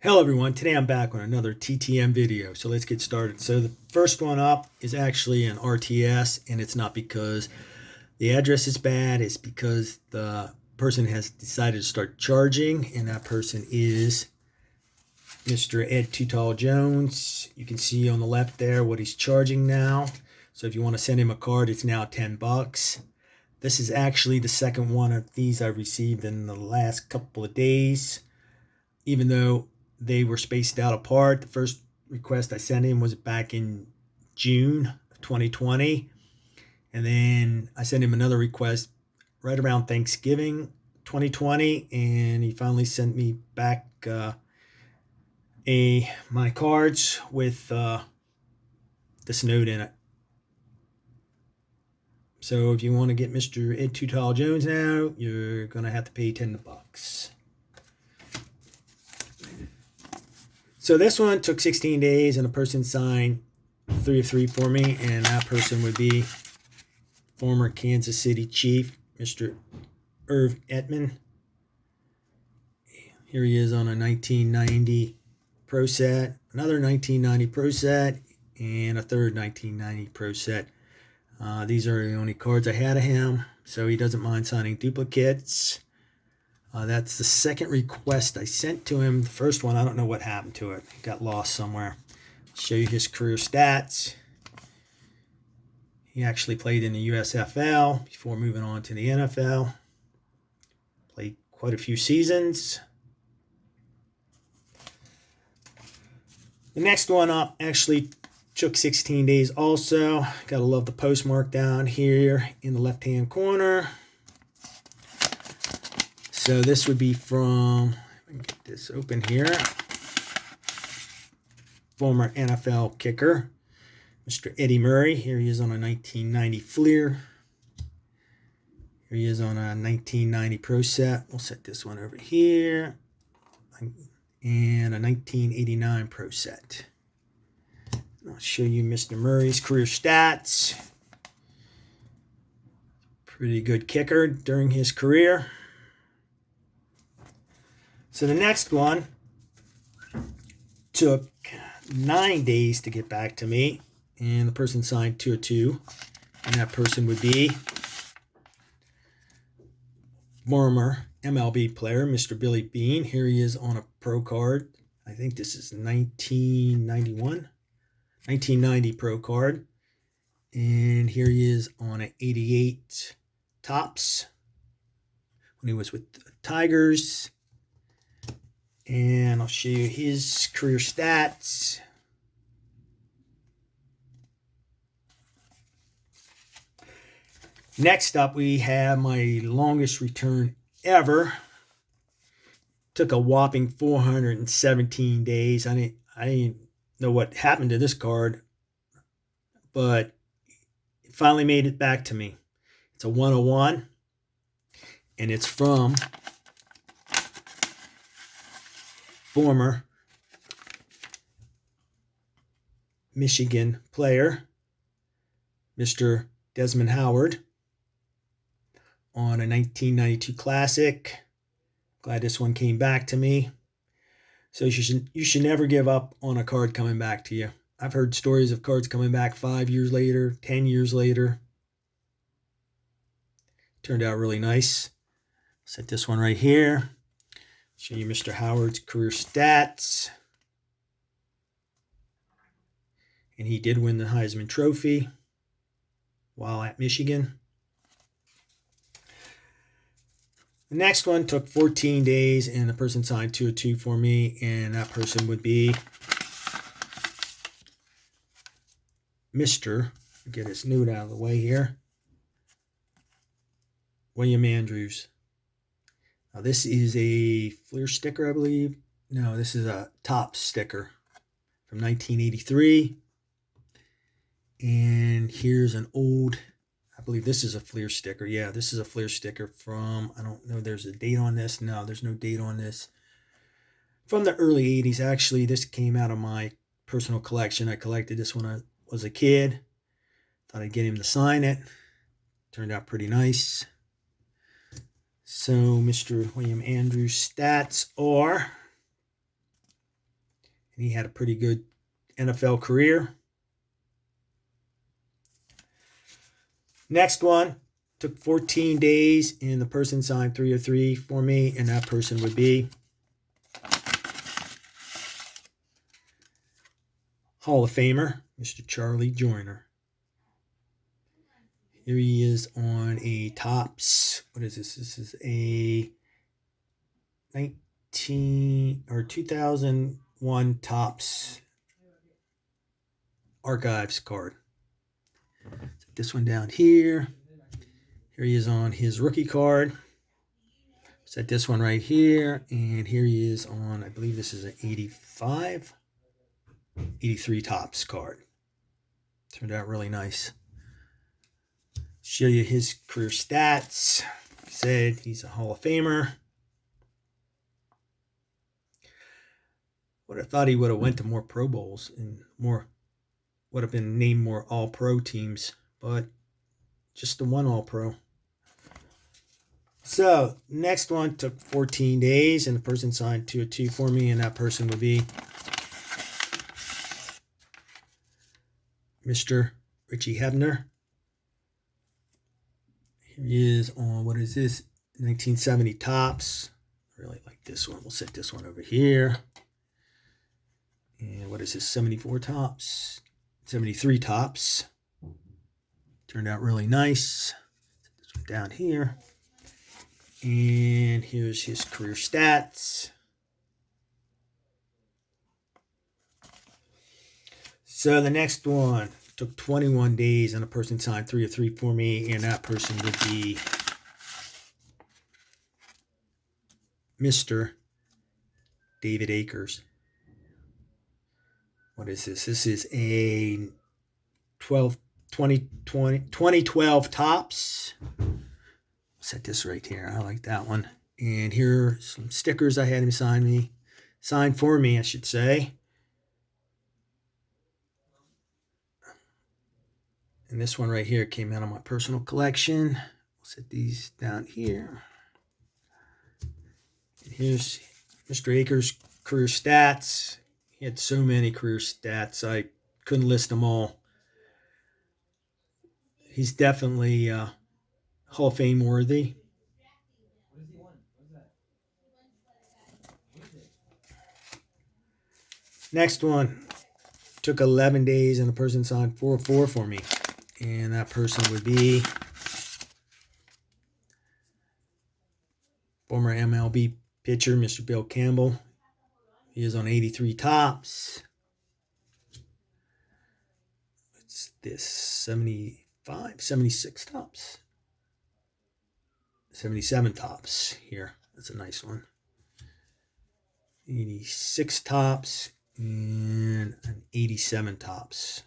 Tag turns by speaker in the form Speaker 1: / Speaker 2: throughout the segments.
Speaker 1: Hello everyone, today I'm back with another T.T.M video, so let's get started. So the first one up is actually an RTS, and it's not because the address is bad, it's because the person has decided to start charging, and that person is Mr. Ed Too Tall Jones. You can see on the left there what he's charging now. So if you want to send him a card, it's now $10. This is actually the second one of these I've received in the last couple of days, even though they were spaced out apart. The first request I sent him was back in June of 2020. And then I sent him another request right around Thanksgiving 2020. And he finally sent me back my cards with this note in it. So if you want to get Mr. Ed Too Tall Jones now, you're going to have to pay $10. So this one took 16 days, and a person signed 3 of 3 for me, and that person would be former Kansas City Chief, Mr. Irv Etman. Here he is on a 1990 Pro Set, another 1990 Pro Set, and a third 1990 Pro Set. These are the only cards I had of him, so he doesn't mind signing duplicates. That's the second request I sent to him. The first one, I don't know what happened to it. It got lost somewhere. I'll show you his career stats. He actually played in the U.S.F.L. before moving on to the NFL. Played quite a few seasons. The next one up actually took 16 days also. Gotta love the postmark down here in the left-hand corner. So this would be from, let me get this open here, former NFL kicker, Mr. Eddie Murray. Here he is on a 1990 Fleer. Here he is on a 1990 Pro Set. We'll set this one over here. And a 1989 Pro Set. I'll show you Mr. Murray's career stats. Pretty good kicker during his career. So the next one took 9 days to get back to me, and the person signed 2 of 2, and that person would be former MLB player, Mr. Billy Bean. Here he is on a pro card. I think this is 1990 pro card. And here he is on an 88 Topps when he was with the Tigers. And I'll show you his career stats. Next up, we have my longest return ever. Took a whopping 417 days. I didn't know what happened to this card, but it finally made it back to me. It's a 101, and it's from former Michigan player, Mr. Desmond Howard, on a 1992 Classic. Glad this one came back to me. So you should never give up on a card coming back to you. I've heard stories of cards coming back 5 years later, 10 years later. Turned out really nice. Set this one right here. Show you Mr. Howard's career stats. And he did win the Heisman Trophy while at Michigan. The next one took 14 days, and the person signed 2 of 2 for me, and that person would be Mr. Get his note out of the way here, William Andrews. Now this is a Fleer sticker, I believe. No, this is a Topps sticker from 1983. And here's an old, I believe this is a Fleer sticker. Yeah, this is a Fleer sticker from, I don't know, there's a date on this. No, there's no date on this. From the early 80s. Actually, this came out of my personal collection. I collected this when I was a kid. Thought I'd get him to sign it. Turned out pretty nice. So Mr. William Andrews' stats are and he had a pretty good NFL career. Next one took 14 days, and the person signed 303 for me, and that person would be Hall of Famer, Mr. Charlie Joyner. Here he is on a Topps. What is this? This is a 2001 Topps Archives card. Set this one down here. Here he is on his rookie card. Set this one right here. And here he is on, I believe this is an 83 Topps card. Turned out really nice. Show you his career stats. Like I said, he's a Hall of Famer. Would have thought he would have went to more Pro Bowls and more would have been named more All-Pro teams, but just the one All-Pro. So, next one took 14 days, and the person signed 202 for me, and that person would be Mr. Richie Hebner. He is on, what is this, 1970 Topps. I really like this one. We'll set this one over here. And what is this, 74 Topps? 73 Topps. Turned out really nice. Set this one down here. And here's his career stats. So the next one took 21 days, and a person signed 303 for me, and that person would be Mr. David Akers. What is this? This is a 2012 Topps. Set this right here. I like that one. And here are some stickers I had him sign for me, I should say. And this one right here came out of my personal collection. We'll set these down here. And here's Mr. Akers' career stats. He had so many career stats, I couldn't list them all. He's definitely Hall of Fame worthy. Next one took 11 days, and a person signed 404 for me. And that person would be former MLB pitcher, Mr. Bill Campbell. He is on 83 Topps. What's this? 76 Topps. 77 Topps here. That's a nice one. 86 Topps and an 87 Topps,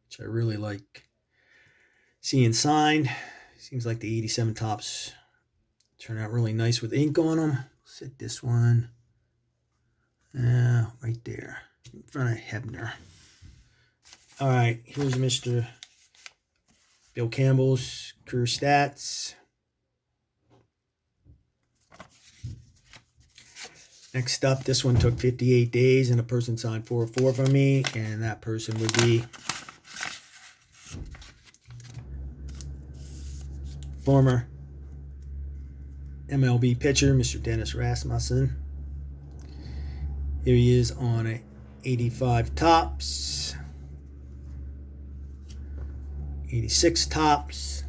Speaker 1: which I really like seeing signed. Seems like the 87 Topps turn out really nice with ink on them. Set this one right there in front of Hebner. All right, here's Mr. Bill Campbell's career stats. Next up, this one took 58 days, and a person signed 404 from me, and that person would be former MLB pitcher, Mr. Dennis Rasmussen. Here he is on a 85 Topps, 86 Topps.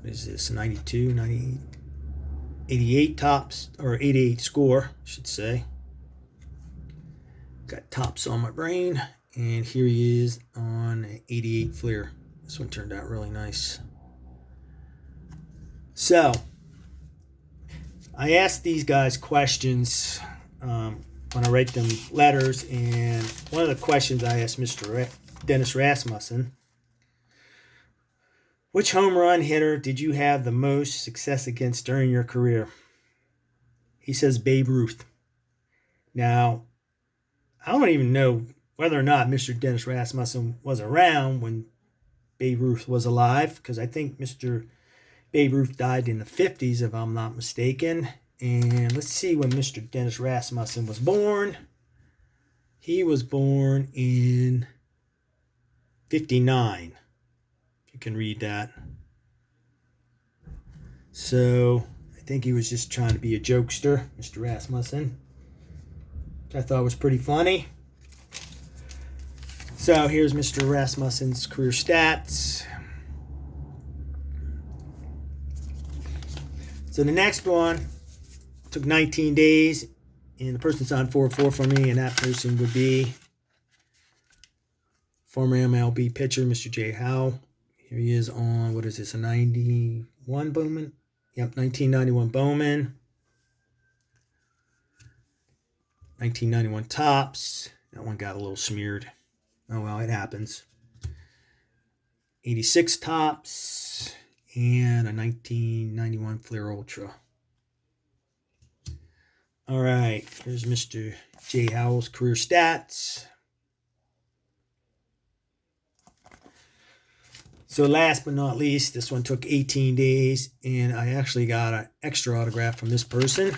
Speaker 1: What is this? 92, 98, 88 Topps, or 88 score, I should say. Got Topps on my brain, and here he is on an 88 Fleer. This one turned out really nice. So, I asked these guys questions when I write them letters, and one of the questions I asked Mr. Dennis Rasmussen: which home run hitter did you have the most success against during your career? He says Babe Ruth. Now, I don't even know whether or not Mr. Dennis Rasmussen was around when Babe Ruth was alive, because I think Mr. Babe Ruth died in the 50s, if I'm not mistaken. And let's see when Mr. Dennis Rasmussen was born. He was born in 59. If you can read that. So I think he was just trying to be a jokester, Mr. Rasmussen, which I thought was pretty funny. So here's Mr. Rasmussen's career stats. So the next one took 19 days, and the person's on 4-4 for me, and that person would be former MLB pitcher, Mr. J. Howell. Here he is on, what is this, a 91 Bowman? Yep, 1991 Bowman. 1991 Topps. That one got a little smeared. Oh, well, it happens. 86 Topps and a 1991 Flair Ultra. All right, here's Mr. J. Howell's career stats. So last but not least, this one took 18 days, and I actually got an extra autograph from this person.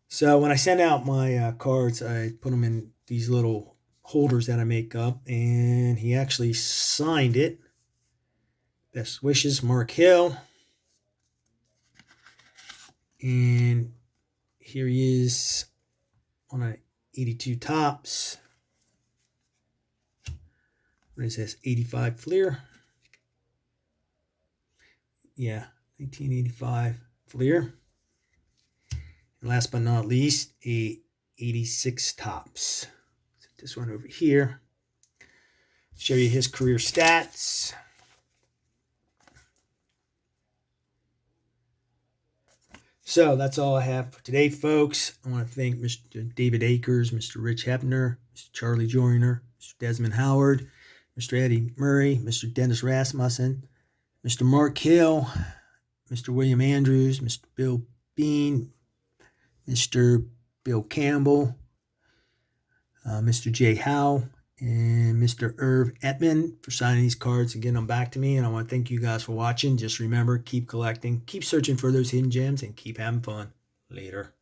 Speaker 1: So when I send out my cards, I put them in these little holders that I make up, and he actually signed it. Best wishes, Mark Hill. And here he is on a 82 Topps. What is this? 85 Fleer. Yeah, 1985 Fleer. And last but not least, a 86 Topps. Set this one over here. Show you his career stats. So that's all I have for today, folks. I want to thank Mr. David Akers, Mr. Rich Hebner, Mr. Charlie Joyner, Mr. Desmond Howard, Mr. Eddie Murray, Mr. Dennis Rasmussen, Mr. Mark Hill, Mr. William Andrews, Mr. Bill Bean, Mr. Bill Campbell, Mr. J. Howell, and Mr. Irv Etman for signing these cards and getting them back to me. And I want to thank you guys for watching. Just remember, keep collecting, keep searching for those hidden gems, and keep having fun. Later.